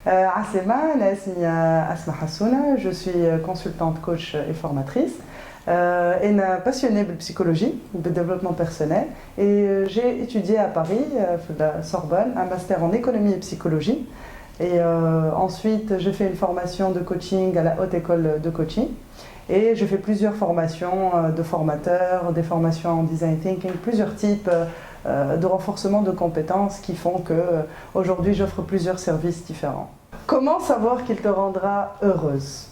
Asema, Asma Hassouna, je suis consultante, coach et formatrice. Et passionnée de psychologie, de développement personnel. Et j'ai étudié à Paris, à la Sorbonne, un master en économie et psychologie. Et ensuite, j'ai fait une formation de coaching à la Haute École de Coaching. Et j'ai fait plusieurs formations de formateurs, des formations en design thinking, plusieurs types de renforcement de compétences qui font qu'aujourd'hui, j'offre plusieurs services différents. Comment savoir qu'il te rendra heureuse?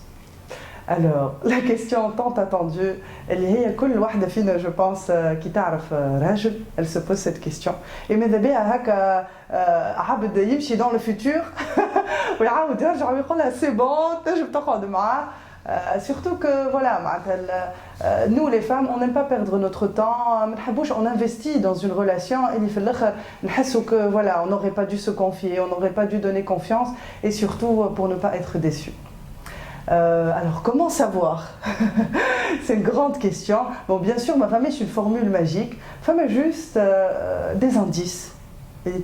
Alors, la question tant attendue, je pense, qui تعرف راجل, elle se pose cette question. Et mais d'abord, عبد يمشي dans le futur, ويعاود يرجع ويقول لها c'est bon, تنجم تقعد معاه. Surtout que voilà, nous les femmes, on n'aime pas perdre notre temps. On investit dans une relation et que voilà, on n'aurait pas dû se confier, on n'aurait pas dû donner confiance, et surtout pour ne pas être déçu. Alors, comment savoir? C'est une grande question. Bon, bien sûr, ma famille, c'est une formule magique. Femme juste des indices. Et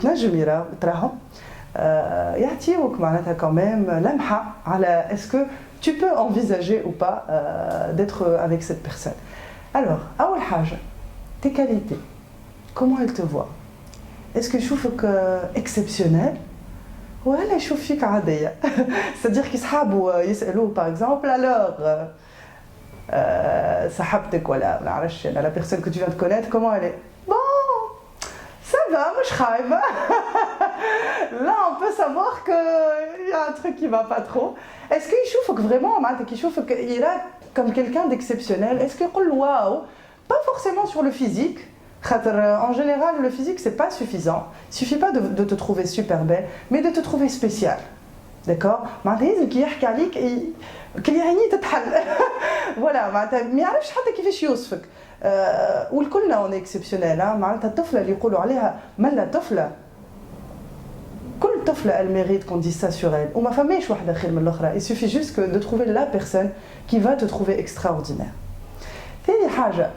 quand même, est-ce que tu peux envisager ou pas d'être avec cette personne? Alors, tes qualités. Comment elle te voit? Est-ce que je trouve exceptionnel? ولا يشوف فيك عادية c'est-à-dire qu'ils صحابه يسألوه par exemple alors صاحبتك ولا ما نعرفش la personne que tu viens de connaître comment elle est bon ça va مش خايبة là on peut savoir qu'il y a un truc qui va pas trop. Est-ce qu'il يشوفك vraiment معناتها يشوفك يراك comme quelqu'un d'exceptionnel? Est-ce qu'il يقول waouh? Pas forcément sur le physique. En général, le physique, c'est pas suffisant. Il suffit pas de te trouver super belle, mais de te trouver spéciale. D'accord? Voilà, ما يعرفش حتى كيفاش يوصفك. والكلنا on est exceptionnel. معناتها الطفلة اللي يقولوا عليها ملا طفلة. كل طفلة elle mérite qu'on dise ça sur elle. وما فماش واحدة خير من الأخرى. Il suffit juste de trouver la personne qui va te trouver extraordinaire. ثاني حاجة,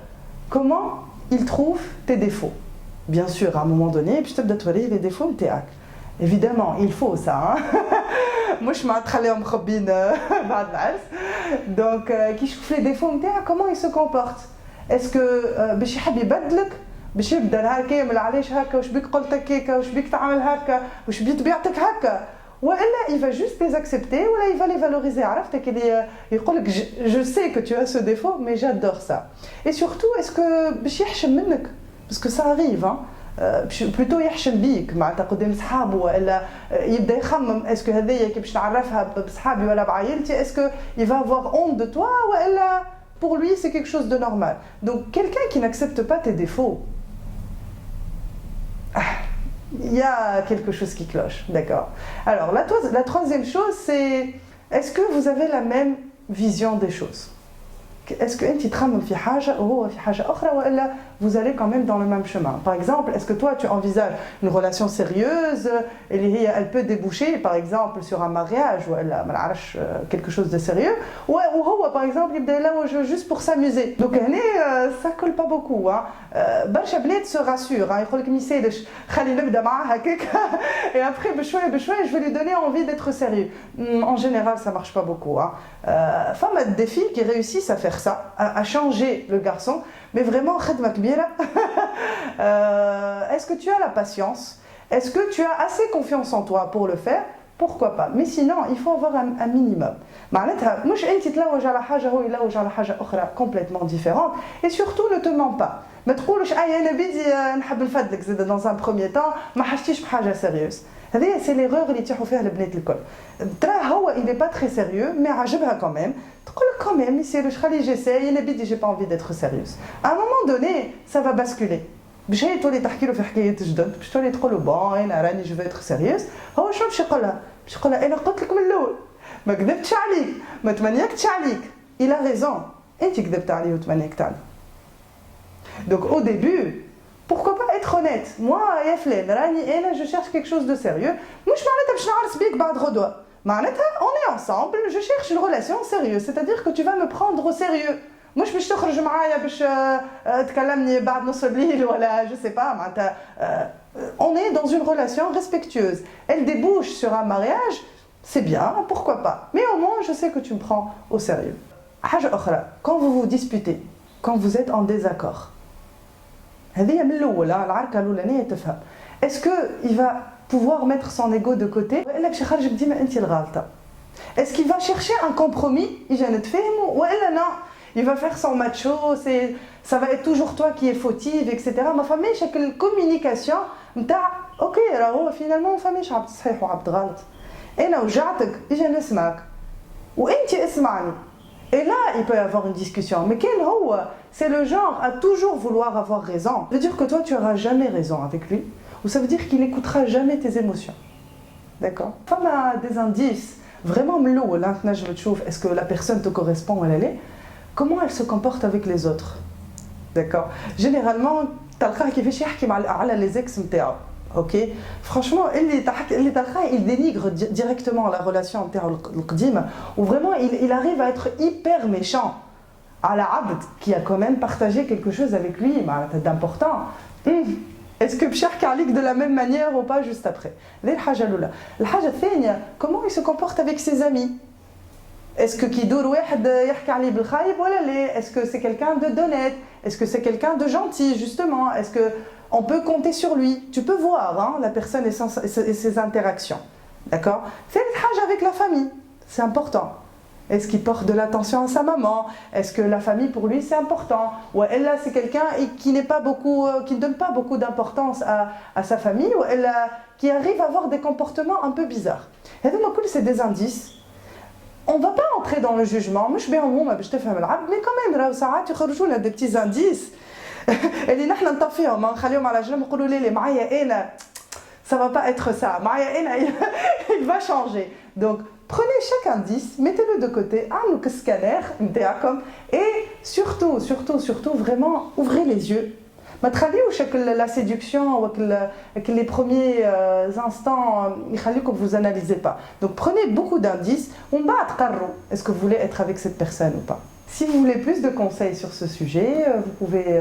comment il trouve tes défauts. Bien sûr, à un moment donné, puis je te donne les défauts de تاعك. Évidemment, il faut ça. مش ما تخليهم مخبين بعد العرس. Donc, كي يشوف les défauts نتاعك, comment il se comporte? Est-ce que باش يحب يبدلك؟ باش يبدا هكا من علاش هكا واش بيك قلت هكاك واش بيك تعمل هكا واش بطبيعتك هكا؟ وإلا il va juste les accepter ou là il va les valoriser. عرفتك اللي يقول لك je sais que tu as ce défaut mais j'adore ça. Et surtout est-ce que باش يحشم منك parce que ça arrive plutôt يحشم بيك معناتها قدام صحابه ولا يبدا يخمم est-ce que هذيا كي باش نعرفها بصحابي ولا بعائلتي est-ce que il va avoir honte de toi ولا pour lui c'est quelque chose de normal. Donc quelqu'un qui n'accepte pas tes défauts, il y a quelque chose qui cloche, d'accord. Alors, la troisième chose, c'est est-ce que vous avez la même vision des choses? Est-ce que vous allez quand même dans le même chemin? Par exemple, est-ce que toi tu envisages une relation sérieuse et elle peut déboucher par exemple sur un mariage ou quelque chose de sérieux, ou par exemple il là juste pour s'amuser? Donc ça colle pas beaucoup. برشا بنات se rassurent, يقول لك ما يسالش خلي نبدا معاه هكاك et après بشويه je vais lui donner envie d'être sérieux. En général ça marche pas beaucoup. Femmes à des filles qui réussissent à faire ça, à changer le garçon, mais vraiment خدمة كبيرة. Est-ce que tu as la patience? Est-ce que tu as assez confiance en toi pour le faire? Pourquoi pas? Mais sinon, il faut avoir un minimum. معناتها مش أنت تلوج على حاجة هو يلوج على حاجة أخرى complètement différente. Et surtout, ne te mens pas. ما تقولش أنا بدي نحب نفدلك زاد dans un premier temps ما حشتيش بحاجة sérieuse. هذه c'est l'erreur اللي يتيحوا فيها البنات الكل. ترى هو il n'est pas très sérieux mais عجبها quand même. تقول لك quand même يسيرش خلي j'essaie أنا بدي j'ai pas envie d'être sérieuse. À un moment donné, ça va basculer. باش هي تولي تحكي له في حكايات جدد باش تولي تقول له بون انا راني جو فيتر سيريوس. هو شنو باش يقول لها؟ باش يقول لها انا قلت لك من الاول ما كذبتش عليك ما تمنيكتش عليك. Il a raison. انت كذبت عليه وتمنيكت عليه. Donc au début, pourquoi pas être honnête? Moi يا فلان راني انا je cherche quelque chose de sérieux. مش معناتها باش نعرس بيك بعد غدوه. معناتها on est ensemble, je cherche une relation sérieuse, c'est-à-dire que tu vas me prendre au sérieux. مش باش تخرج معايا باش تكلمني بعد نص الليل ولا je sais pas معناتها on est dans une relation respectueuse. Elle débouche sur un mariage, c'est bien, pourquoi pas. Mais au moins, je sais que tu me prends au sérieux. حاجة أخرى, quand vous vous disputez, quand vous êtes en désaccord, est-ce qu'il va pouvoir mettre son ego de côté? Est-ce qu'il va chercher un compromis? Il va faire son macho, ça va être toujours toi qui es fautive, etc. Ma famille, chaque communication, ok, alors finalement, ma famille, je suis عبد غلط. أنا وجعتك, إجا نسمعك, وأنت اسمعني. Et là, il peut y avoir une discussion. Mais quel هو? C'est le genre à toujours vouloir avoir raison. Ça veut dire que toi, tu n'auras jamais raison avec lui, ou ça veut dire qu'il n'écoutera jamais tes émotions. D'accord? Femme a des indices. Vraiment, est-ce que la personne te correspond ou elle est? Comment elle se comporte avec les autres? D'accord? Généralement, تلقاه كيفاش يحكي على les ex نتاعو. Ok? Franchement, il dénigre directement la relation القديمة, ou vraiment il arrive à être hyper méchant à la abd qui a quand même partagé quelque chose avec lui d'important. Est-ce que Bchar Karlik de la même manière ou pas juste après? Comment il se comporte avec ses amis? Est-ce que est-ce que c'est quelqu'un de d'honnête? Est-ce que c'est quelqu'un de gentil justement? Est-ce que on peut compter sur lui? Tu peux voir la personne et ses interactions. D'accord? Fais le hajj avec la famille, c'est important. Est-ce qu'il porte de l'attention à sa maman? Est-ce que la famille pour lui c'est important? Ou elle là c'est quelqu'un qui n'est pas beaucoup, qui ne donne pas beaucoup d'importance à sa famille, ou elle qui arrive à avoir des comportements un peu bizarres. Et donc c'est des indices. On ne va pas entrer dans le jugement, mais quand même, des petits indices. Ça va pas être ça. Il va changer. Donc, prenez chaque indice, mettez-le de côté, un scanner, et surtout, vraiment, ouvrez les yeux. La séduction, les premiers instants, vous n'analysez pas. Donc prenez beaucoup d'indices. Est-ce que vous voulez être avec cette personne ou pas? Si vous voulez plus de conseils sur ce sujet, vous pouvez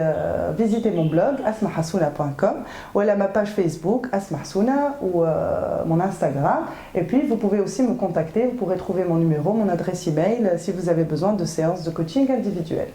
visiter mon blog asmahassouna.com, ou à ma page Facebook Asmahassouna, ou mon Instagram. Et puis vous pouvez aussi me contacter, vous pourrez trouver mon numéro, mon adresse email si vous avez besoin de séances de coaching individuelles.